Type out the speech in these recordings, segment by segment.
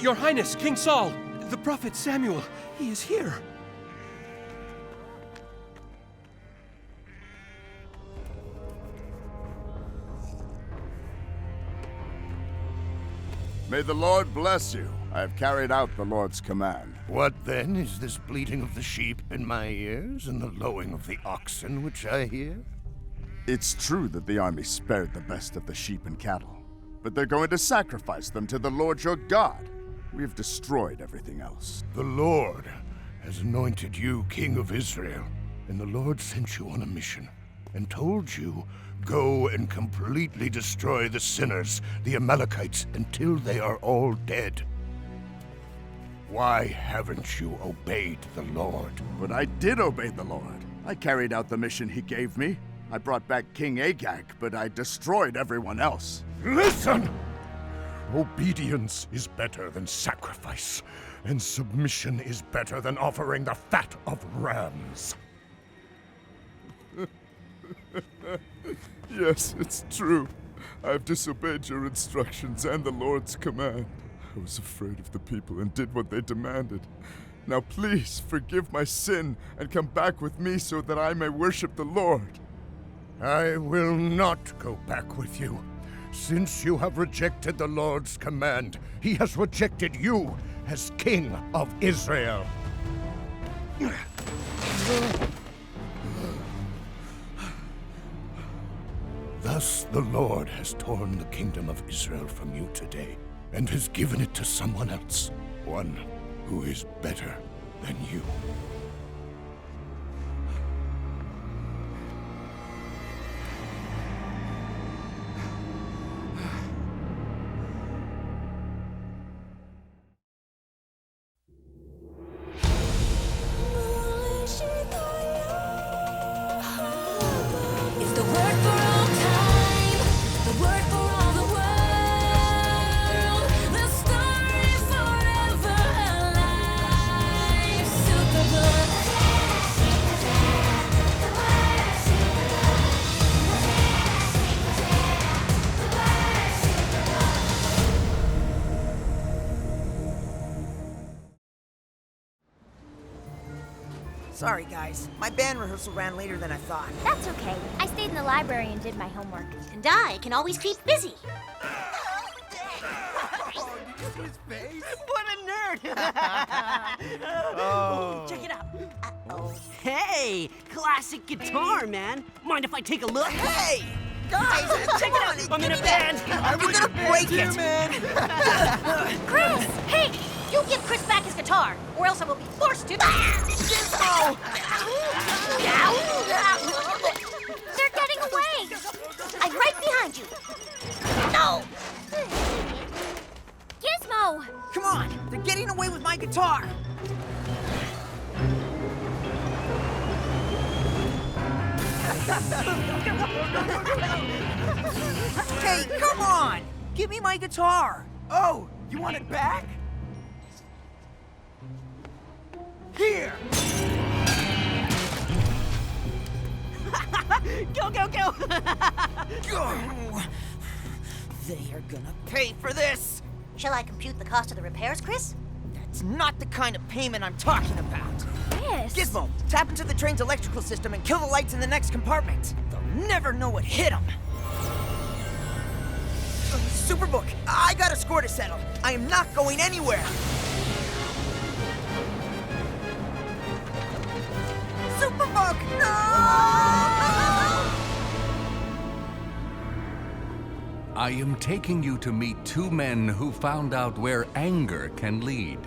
Your Highness, King Saul, the prophet Samuel, he is here. May the Lord bless you. I have carried out the Lord's command. What then is this bleating of the sheep in my ears and the lowing of the oxen which I hear? It's true that the army spared the best of the sheep and cattle, but they're going to sacrifice them to the Lord your God. We've destroyed everything else. The Lord has anointed you king of Israel, and the Lord sent you on a mission and told you, go and completely destroy the sinners, the Amalekites, until they are all dead. Why haven't you obeyed the Lord? But I did obey the Lord. I carried out the mission he gave me. I brought back King Agag, but I destroyed everyone else. Listen! Obedience is better than sacrifice, and submission is better than offering the fat of rams. Yes, it's true. I've disobeyed your instructions and the Lord's command. I was afraid of the people and did what they demanded. Now please forgive my sin and come back with me so that I may worship the Lord. I will not go back with you. Since you have rejected the Lord's command, he has rejected you as king of Israel. Thus the Lord has torn the kingdom of Israel from you today, and has given it to someone else, one who is better than you. Sorry, guys. My band rehearsal ran later than I thought. That's okay. I stayed in the library and did my homework. And I can always keep busy. What a nerd! Oh. Check it out. Hey, classic guitar, man. Mind if I take a look? Hey! Guys, Check it out. I'm in a band. Are we gonna break it? Chris! Hey! You give Chris back his guitar, or else I will be forced to... Gizmo! They're getting away! I'm right behind you. No! Gizmo! Come on! They're getting away with my guitar! Hey, come on! Give me my guitar! Oh, you want it back? Here! Go, go, go! Go! They are gonna pay for this! Shall I compute the cost of the repairs, Chris? That's not the kind of payment I'm talking about. Chris! Gizmo, tap into the train's electrical system and kill the lights in the next compartment. They'll never know what hit them. Superbook, I got a score to settle. I am not going anywhere. Superbook, no! I am taking you to meet two men who found out where anger can lead,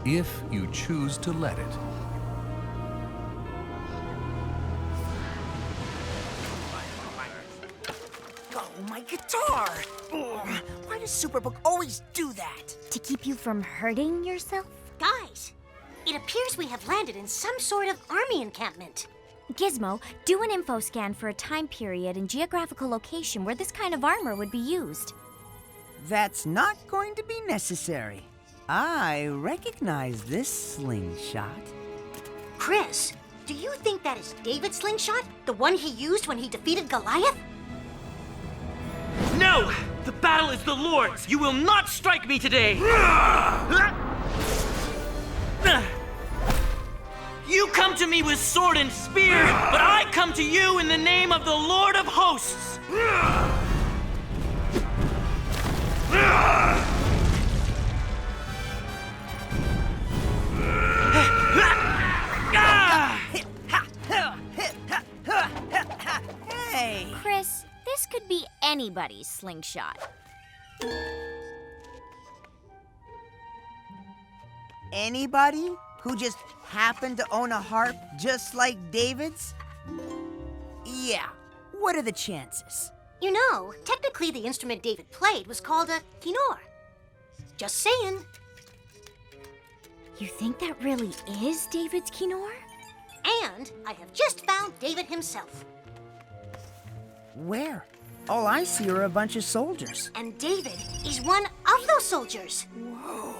if you choose to let it. Oh, my guitar! Ugh, why does Superbook always do that? To keep you from hurting yourself? Guys, it appears we have landed in some sort of army encampment. Gizmo, do an info scan for a time period and geographical location where this kind of armor would be used. That's not going to be necessary. I recognize this slingshot. Chris, do you think that is David's slingshot? The one he used when he defeated Goliath? No! No! The battle is the Lord's! You will not strike me today! You come to me with sword and spear, but I come to you in the name of the Lord of hosts! Hey! Chris, this could be anybody's slingshot. Anybody who just happened to own a harp just like David's? Yeah, what are the chances? You know, technically the instrument David played was called a kinnor. Just saying. You think that really is David's kinnor? And I have just found David himself. Where? All I see are a bunch of soldiers. And David is one of those soldiers. Whoa.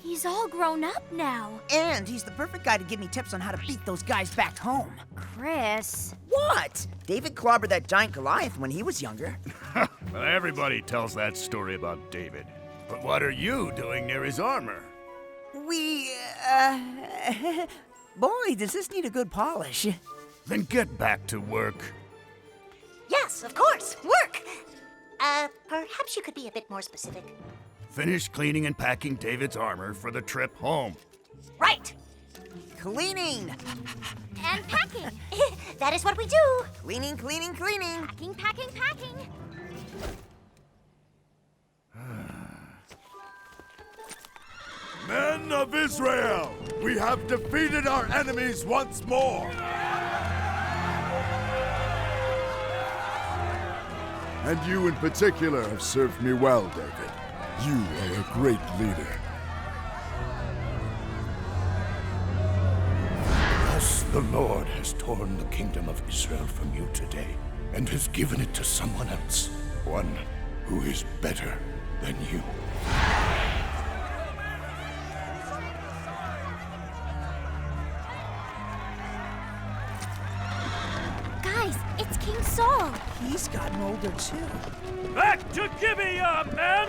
He's all grown up now. And he's the perfect guy to give me tips on how to beat those guys back home. Chris. What? David clobbered that giant Goliath when he was younger. Well, everybody tells that story about David. But what are you doing near his armor? Boy, does this need a good polish. Then get back to work. Yes, of course. Work! Perhaps you could be a bit more specific. Finish cleaning and packing David's armor for the trip home. Right! Cleaning! And packing. That is what we do. Cleaning, cleaning, cleaning. Packing, packing, packing. Men of Israel, we have defeated our enemies once more. And you in particular have served me well, David. You are a great leader. Thus the Lord has torn the kingdom of Israel from you today, and has given it to someone else, one who is better than you. Guys, it's King Saul. He's gotten older too. Back to Gibeah, men!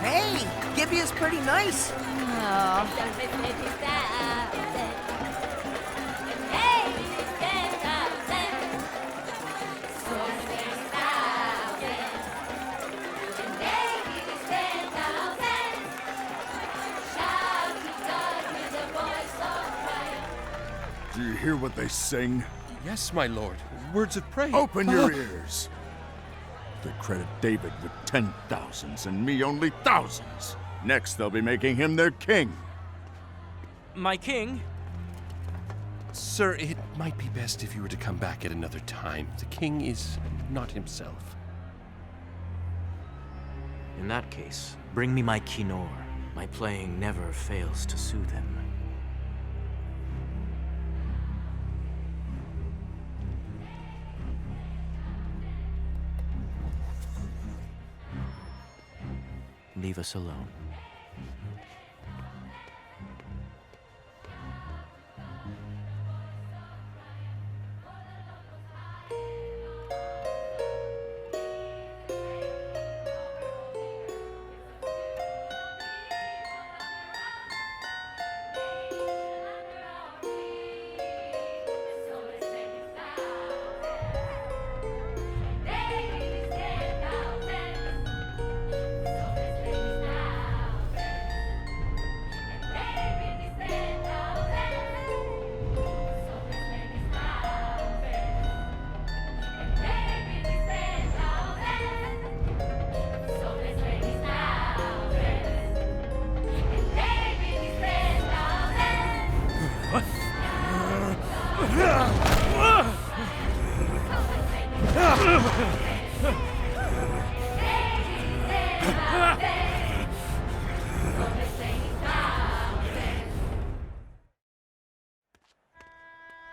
Hey, Gibeah's pretty nice. Do you hear what they sing? Yes, my lord. Words of praise. Open your ears. They credit David with 10,000s and me only thousands. Next, they'll be making him their king. My king? Sir, it might be best if you were to come back at another time. The king is not himself. In that case, bring me my kinnor. My playing never fails to soothe him. Leave us alone.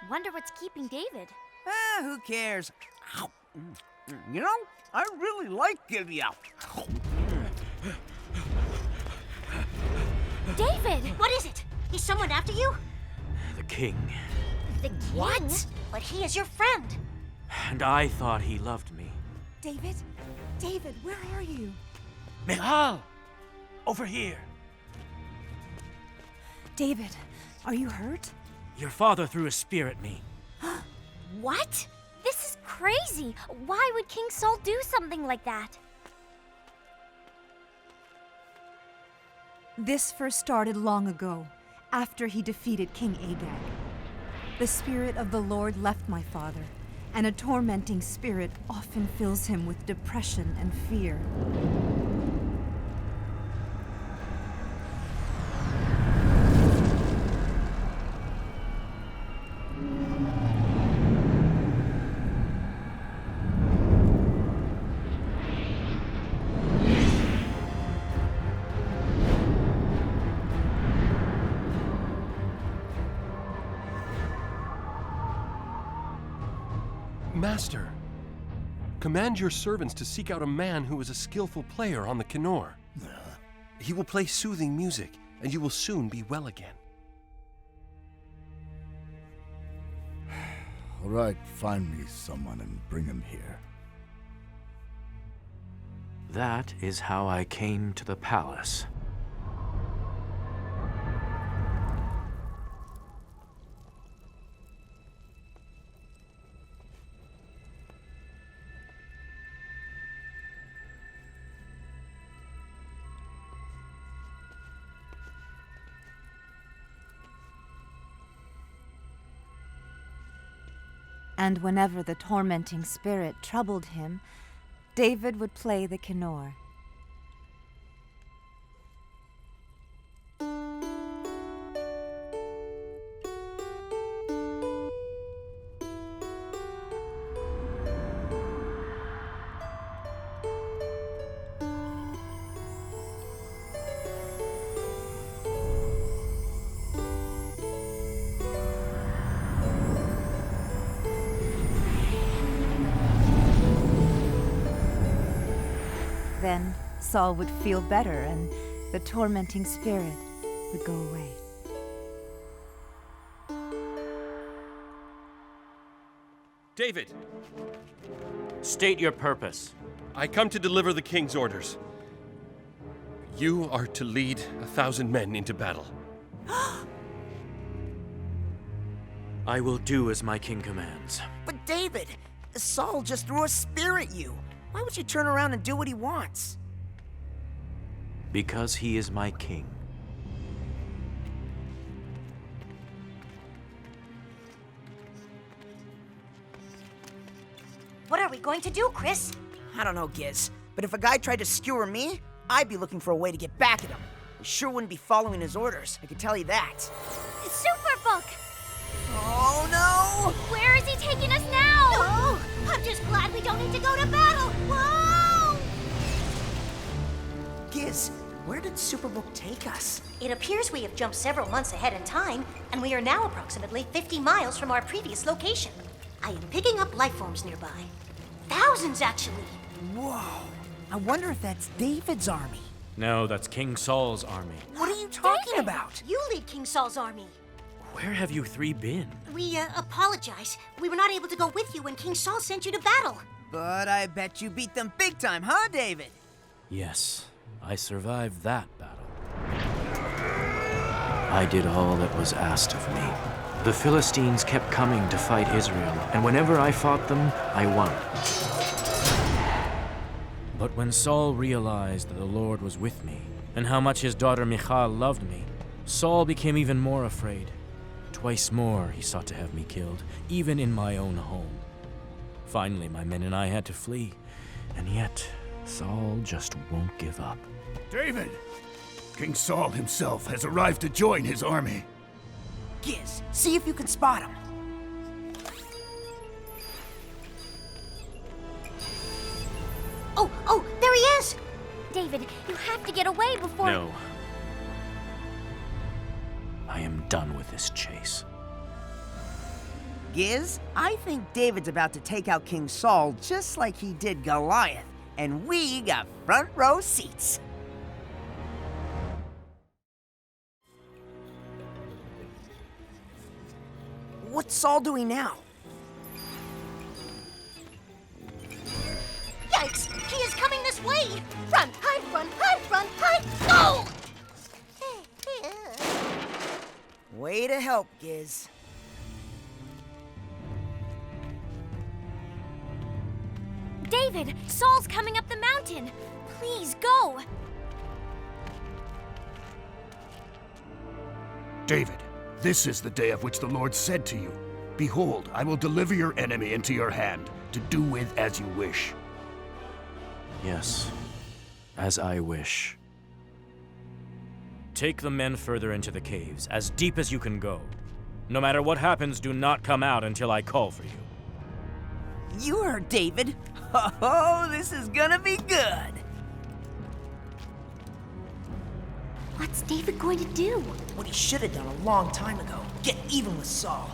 Wonder what's keeping David. Who cares? You know, I really like Gideon. David! What is it? Is someone after you? The king. The king? What? But he is your friend. And I thought he loved me. David? David, where are you? Michal! Over here. David, are you hurt? Your father threw a spear at me. What? This is crazy. Why would King Saul do something like that? This first started long ago, after he defeated King Agag. The spirit of the Lord left my father, and a tormenting spirit often fills him with depression and fear. Master, command your servants to seek out a man who is a skillful player on the kinnor. He will play soothing music, and you will soon be well again. All right, find me someone and bring him here. That is how I came to the palace. And whenever the tormenting spirit troubled him, David would play the kinnor. Then Saul would feel better and the tormenting spirit would go away. David! State your purpose. I come to deliver the king's orders. You are to lead 1,000 men into battle. I will do as my king commands. But David, Saul just threw a spear at you. Why would you turn around and do what he wants? Because he is my king. What are we going to do, Chris? I don't know, Giz, but if a guy tried to skewer me, I'd be looking for a way to get back at him. I sure wouldn't be following his orders, I can tell you that. Superbook! Oh no! Where is he taking us now? Oh, I'm just glad we don't need to go to battle. Whoa! Giz, where did Superbook take us? It appears we have jumped several months ahead in time, and we are now approximately 50 miles from our previous location. I am picking up life forms nearby. Thousands, actually. Whoa. I wonder if that's David's army. No, that's King Saul's army. What are you talking about? You lead King Saul's army. Where have you three been? We apologize. We were not able to go with you when King Saul sent you to battle. But I bet you beat them big time, huh, David? Yes, I survived that battle. I did all that was asked of me. The Philistines kept coming to fight Israel, and whenever I fought them, I won. But when Saul realized that the Lord was with me, and how much his daughter Michal loved me, Saul became even more afraid. Twice more he sought to have me killed, even in my own home. Finally, my men and I had to flee, and yet Saul just won't give up. David! King Saul himself has arrived to join his army. Giz, see if you can spot him. Oh, there he is! David, you have to get away before... No. I am done with this chase. Giz, I think David's about to take out King Saul just like he did Goliath, and we got front row seats. What's Saul doing now? Yikes! He is coming this way! Run, hide, run, hide, run, hide! Go! Way to help, Giz. David, Saul's coming up the mountain. Please go. David, this is the day of which the Lord said to you, "Behold, I will deliver your enemy into your hand, to do with as you wish." Yes, as I wish. Take the men further into the caves, as deep as you can go. No matter what happens, do not come out until I call for you. You heard David. Oh, this is gonna be good. What's David going to do? What he should have done a long time ago. Get even with Saul.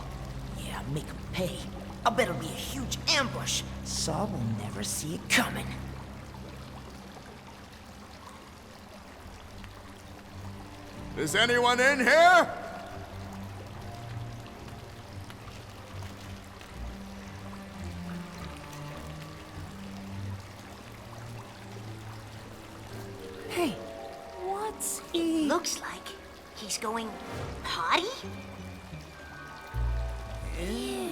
Yeah, make him pay. I'll bet it'll be a huge ambush. Saul will never see it coming. Is anyone in here? Hey, what's he... Looks like he's going potty? Ew.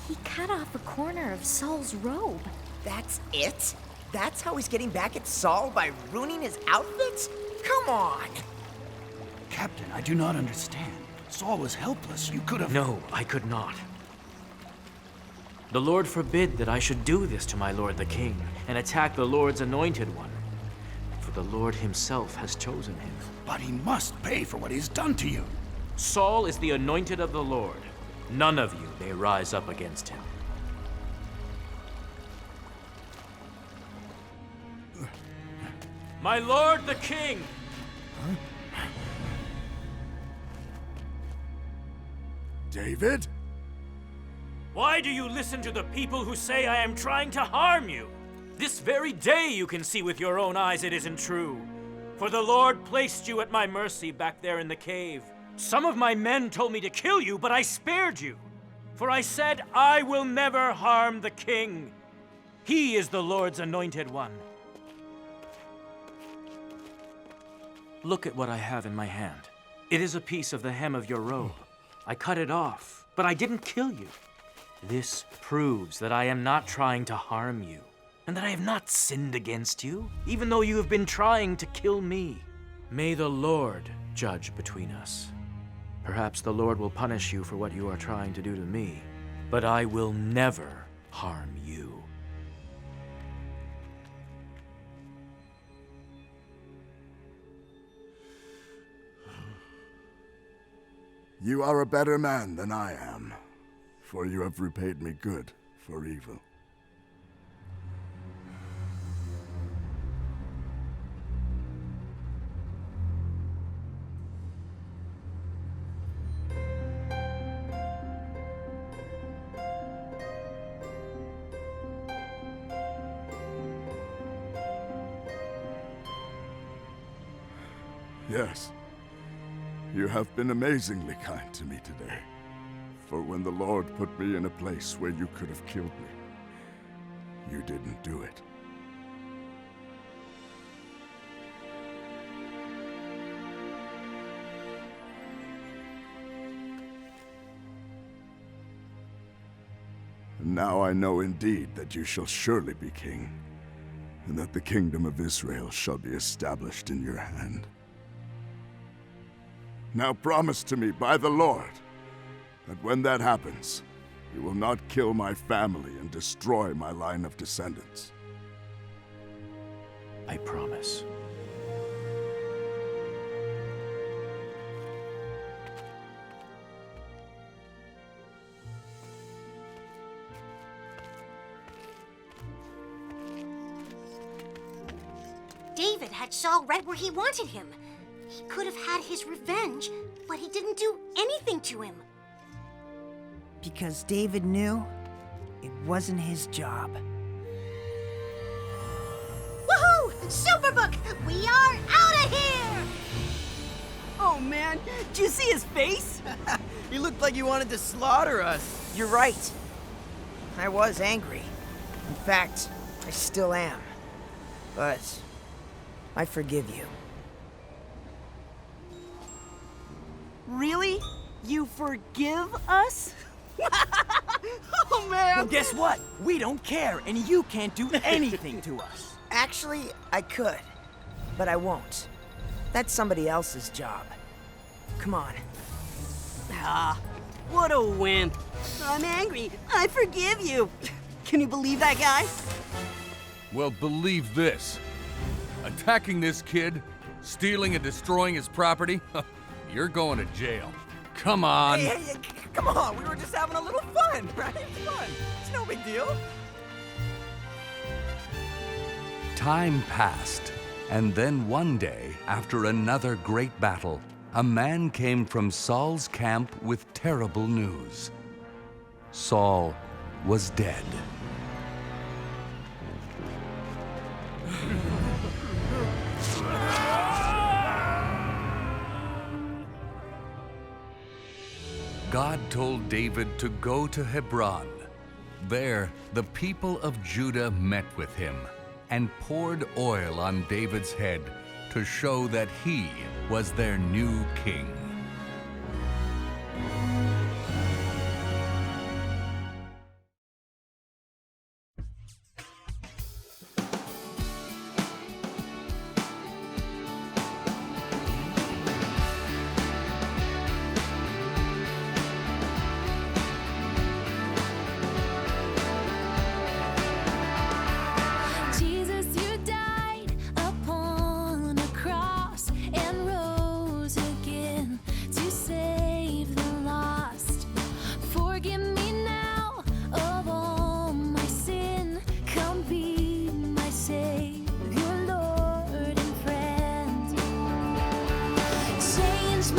He cut off a corner of Saul's robe. That's it? That's how he's getting back at Saul, by ruining his outfits? Come on! Captain, I do not understand. Saul was helpless. You could have... No, I could not. The Lord forbid that I should do this to my lord the king and attack the Lord's anointed one. For the Lord himself has chosen him. But he must pay for what he's done to you. Saul is the anointed of the Lord. None of you may rise up against him. My lord the king! David? Why do you listen to the people who say I am trying to harm you? This very day you can see with your own eyes it isn't true. For the Lord placed you at my mercy back there in the cave. Some of my men told me to kill you, but I spared you. For I said, I will never harm the king. He is the Lord's anointed one. Look at what I have in my hand. It is a piece of the hem of your robe. I cut it off, but I didn't kill you. This proves that I am not trying to harm you, and that I have not sinned against you, even though you have been trying to kill me. May the Lord judge between us. Perhaps the Lord will punish you for what you are trying to do to me, but I will never harm you. You are a better man than I am, for you have repaid me good for evil. Yes. You have been amazingly kind to me today. For when the Lord put me in a place where you could have killed me, you didn't do it. Now I know indeed that you shall surely be king, and that the kingdom of Israel shall be established in your hand. Now promise to me by the Lord that when that happens, you will not kill my family and destroy my line of descendants. I promise. David had Saul right where he wanted him. He could have had his revenge, but he didn't do anything to him. Because David knew it wasn't his job. Woohoo! Superbook! We are out of here! Oh man, did you see his face? He looked like he wanted to slaughter us. You're right. I was angry. In fact, I still am. But I forgive you. Really? You forgive us? Oh man! Well, guess what? We don't care, and you can't do anything to us. Actually, I could. But I won't. That's somebody else's job. Come on. Ah, what a wimp. I'm angry. I forgive you. Can you believe that guy? Well, believe this. Attacking this kid, stealing and destroying his property, you're going to jail. Come on. Hey, come on. We were just having a little fun, right? It's fun. It's no big deal. Time passed, and then one day, after another great battle, a man came from Saul's camp with terrible news. Saul was dead. God told David to go to Hebron. There, the people of Judah met with him and poured oil on David's head to show that he was their new king. Change